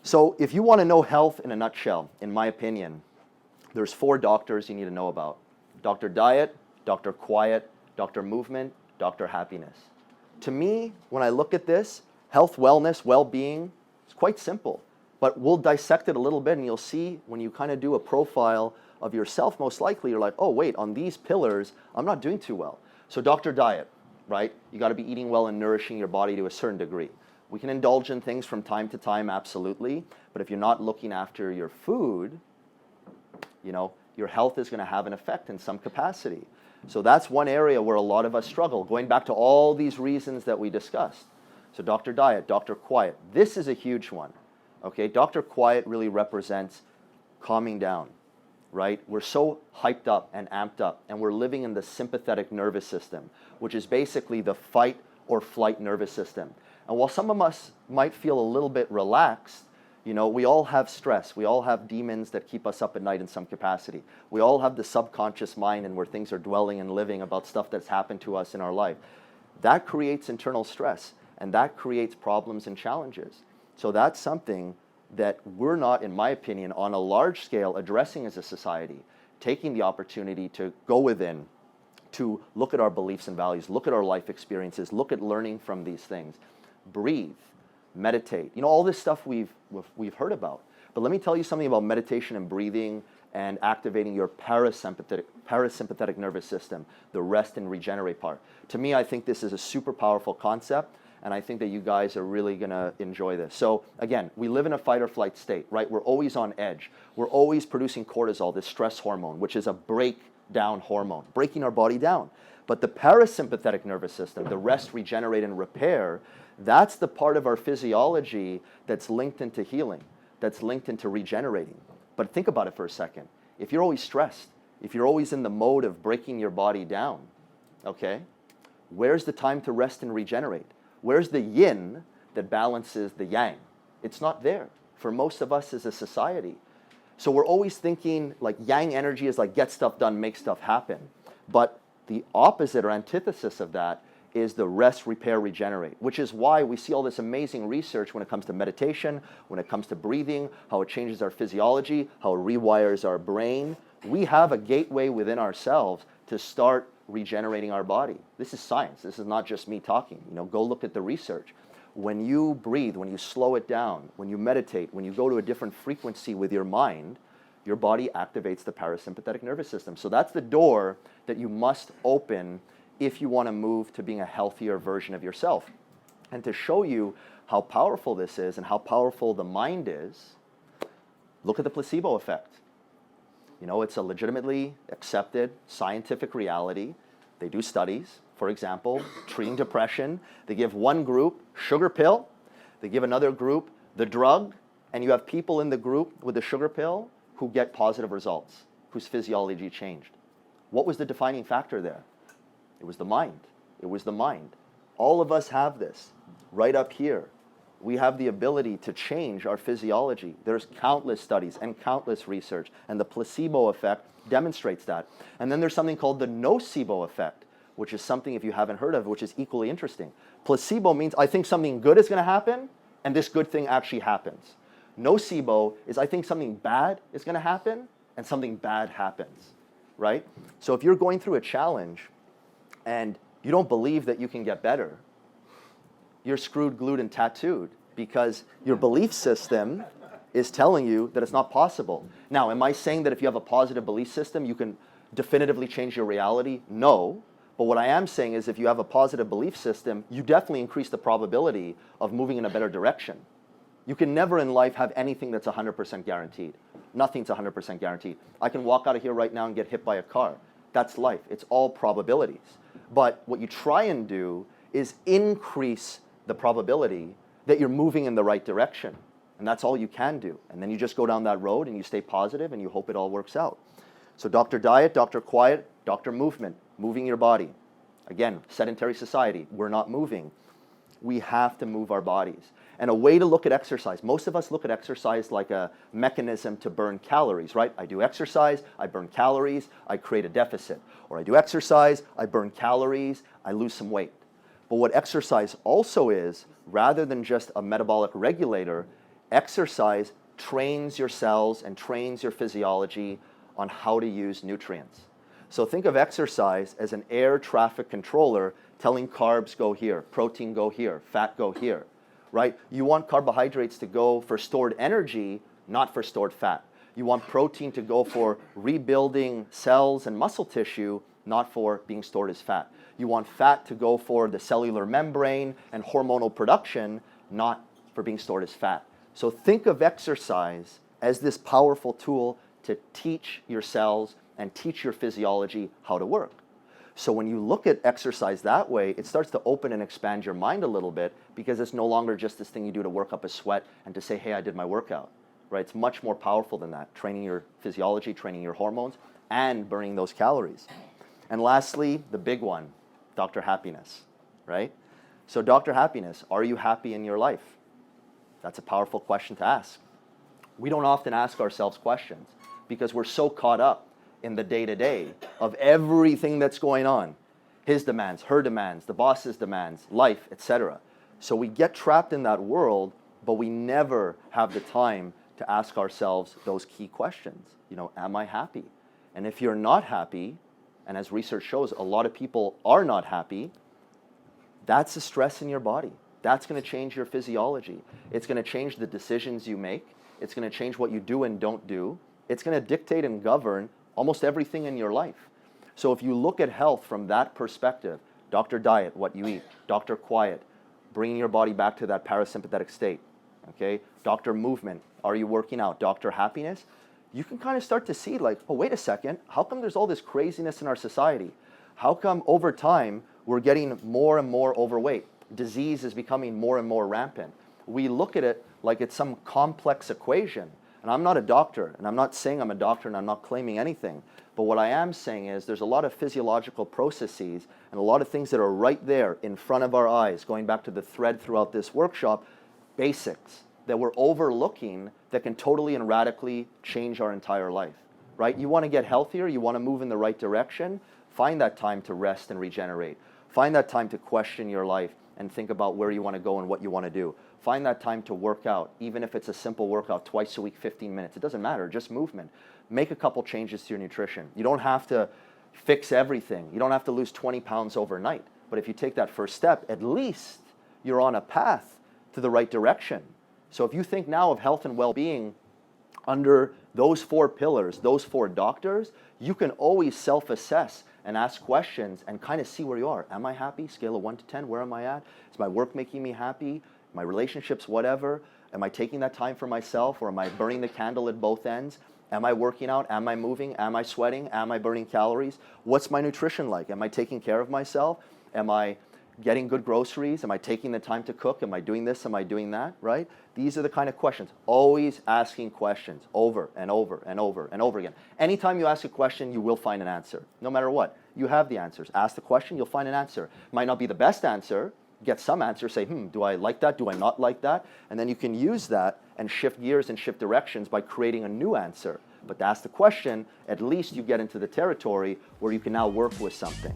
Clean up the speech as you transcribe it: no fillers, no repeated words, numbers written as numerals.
So if you want to know health in a nutshell, in my opinion, there's 4 doctors you need to know about. Dr. Diet, Dr. Quiet, Dr. Movement, Dr. Happiness. To me, when I look at this, health, wellness, well-being, it's quite simple. But we'll dissect it a little bit, and you'll see when you kind of do a profile of yourself, most likely you're like, oh wait, on these pillars, I'm not doing too well. So Dr. Diet, right? You got to be eating well and nourishing your body to a certain degree. We can indulge in things from time to time, absolutely. But if you're not looking after your food, you know, your health is going to have an effect in some capacity. So that's one area where a lot of us struggle, going back to all these reasons that we discussed. So Dr. Diet, Dr. Quiet, this is a huge one. Okay, Dr. Quiet really represents calming down, right? We're so hyped up and amped up, and we're living in the sympathetic nervous system, which is basically the fight or flight nervous system. And while some of us might feel a little bit relaxed, you know, we all have stress. We all have demons that keep us up at night in some capacity. We all have the subconscious mind and where things are dwelling and living about stuff that's happened to us in our life. That creates internal stress, and that creates problems and challenges. So that's something that we're not, in my opinion, on a large scale addressing as a society, taking the opportunity to go within, to look at our beliefs and values, look at our life experiences, look at learning from these things, breathe, meditate. You know, all this stuff we've heard about. But let me tell you something about meditation and breathing and activating your parasympathetic nervous system, the rest and regenerate part. To me, I think this is a super powerful concept, and I think that you guys are really going to enjoy this. So again, we live in a fight or flight state, right? We're always on edge. We're always producing cortisol, this stress hormone, which is a breakdown hormone, breaking our body down. But the parasympathetic nervous system, the rest, regenerate, and repair, that's the part of our physiology that's linked into healing, that's linked into regenerating. But think about it for a second. If you're always stressed, if you're always in the mode of breaking your body down, okay, where's the time to rest and regenerate? Where's the yin that balances the yang? It's not there for most of us as a society. So we're always thinking like yang energy is like get stuff done, make stuff happen. But the opposite or antithesis of that is the rest, repair, regenerate, which is why we see all this amazing research when it comes to meditation, when it comes to breathing, how it changes our physiology, how it rewires our brain. We have a gateway within ourselves to start regenerating our body. This is science. This is not just me talking. You know, go look at the research. When you breathe, when you slow it down, when you meditate, when you go to a different frequency with your mind, your body activates the parasympathetic nervous system. So that's the door that you must open if you want to move to being a healthier version of yourself. And to show you how powerful this is and how powerful the mind is, look at the placebo effect. You know, it's a legitimately accepted scientific reality. They do studies, for example, treating depression. They give one group sugar pill, they give another group the drug, and you have people in the group with the sugar pill who get positive results, whose physiology changed. What was the defining factor there? It was the mind. It was the mind. All of us have this right up here. We have the ability to change our physiology. There's countless studies and countless research, and the placebo effect demonstrates that. And then there's something called the nocebo effect, which is something, if you haven't heard of, which is equally interesting. Placebo means I think something good is going to happen, and this good thing actually happens. Nocebo is I think something bad is going to happen, and something bad happens, right? So if you're going through a challenge and you don't believe that you can get better, you're screwed, glued, and tattooed because your belief system is telling you that it's not possible. Now, am I saying that if you have a positive belief system, you can definitively change your reality? No. But what I am saying is if you have a positive belief system, you definitely increase the probability of moving in a better direction. You can never in life have anything that's 100% guaranteed. Nothing's 100% guaranteed. I can walk out of here right now and get hit by a car. That's life. It's all probabilities. But what you try and do is increase the probability that you're moving in the right direction. And that's all you can do. And then you just go down that road and you stay positive and you hope it all works out. So Dr. Diet, Dr. Quiet, Dr. Movement, moving your body. Again, sedentary society, we're not moving. We have to move our bodies. And a way to look at exercise, most of us look at exercise like a mechanism to burn calories, right? I do exercise, I burn calories, I create a deficit. Or I do exercise, I burn calories, I lose some weight. But what exercise also is, rather than just a metabolic regulator, Exercise trains your cells and trains your physiology on how to use nutrients. So think of exercise as an air traffic controller telling carbs go here, protein go here, fat go here, right? You want carbohydrates to go for stored energy, not for stored fat. You want protein to go for rebuilding cells and muscle tissue, not for being stored as fat. You want fat to go for the cellular membrane and hormonal production, not for being stored as fat. So think of exercise as this powerful tool to teach your cells and teach your physiology how to work. So when you look at exercise that way, it starts to open and expand your mind a little bit, because it's no longer just this thing you do to work up a sweat and to say, hey, I did my workout, right? It's much more powerful than that, training your physiology, training your hormones, and burning those calories. And lastly, the big one, Dr. Happiness, right? So Dr. Happiness, are you happy in your life? That's a powerful question to ask. We don't often ask ourselves questions because we're so caught up in the day-to-day of everything that's going on. His demands, her demands, the boss's demands, life, etc. So we get trapped in that world, but we never have the time to ask ourselves those key questions. You know, am I happy? And if you're not happy, and as research shows, a lot of people are not happy, that's a stress in your body. That's going to change your physiology. It's going to change the decisions you make. It's going to change what you do and don't do. It's going to dictate and govern almost everything in your life. So if you look at health from that perspective, Dr. Diet, what you eat, Dr. Quiet, bringing your body back to that parasympathetic state, okay? Dr. Movement, are you working out? Dr. Happiness, you can kind of start to see like, oh, wait a second, how come there's all this craziness in our society? How come over time we're getting more and more overweight? Disease is becoming more and more rampant. We look at it like it's some complex equation. And I'm not a doctor, and I'm not saying I'm a doctor, and I'm not claiming anything. But what I am saying is there's a lot of physiological processes and a lot of things that are right there in front of our eyes, going back to the thread throughout this workshop, basics that we're overlooking that can totally and radically change our entire life, right? You want to get healthier, you want to move in the right direction, find that time to rest and regenerate. Find that time to question your life and think about where you want to go and what you want to do. Find that time to work out, even if it's a simple workout twice a week, 15 minutes. It doesn't matter, just movement. Make a couple changes to your nutrition. You don't have to fix everything. You don't have to lose 20 pounds overnight. But if you take that first step, at least you're on a path to the right direction. So if you think now of health and well-being under those 4 pillars, those 4 doctors, you can always self-assess and ask questions and kind of see where you are. Am I happy? Scale of 1 to 10, where am I at? Is my work making me happy? My relationships, whatever? Am I taking that time for myself, or am I burning the candle at both ends? Am I working out? Am I moving? Am I sweating? Am I burning calories? What's my nutrition like? Am I taking care of myself? Am I getting good groceries? Am I taking the time to cook? Am I doing this? Am I doing that? Right? These are the kind of questions. Always asking questions over and over and over and over again. Anytime you ask a question, you will find an answer. No matter what. You have the answers. Ask the question, you'll find an answer. Might not be the best answer. Get some answer. Say, do I like that? Do I not like that? And then you can use that and shift gears and shift directions by creating a new answer. But to ask the question, at least you get into the territory where you can now work with something.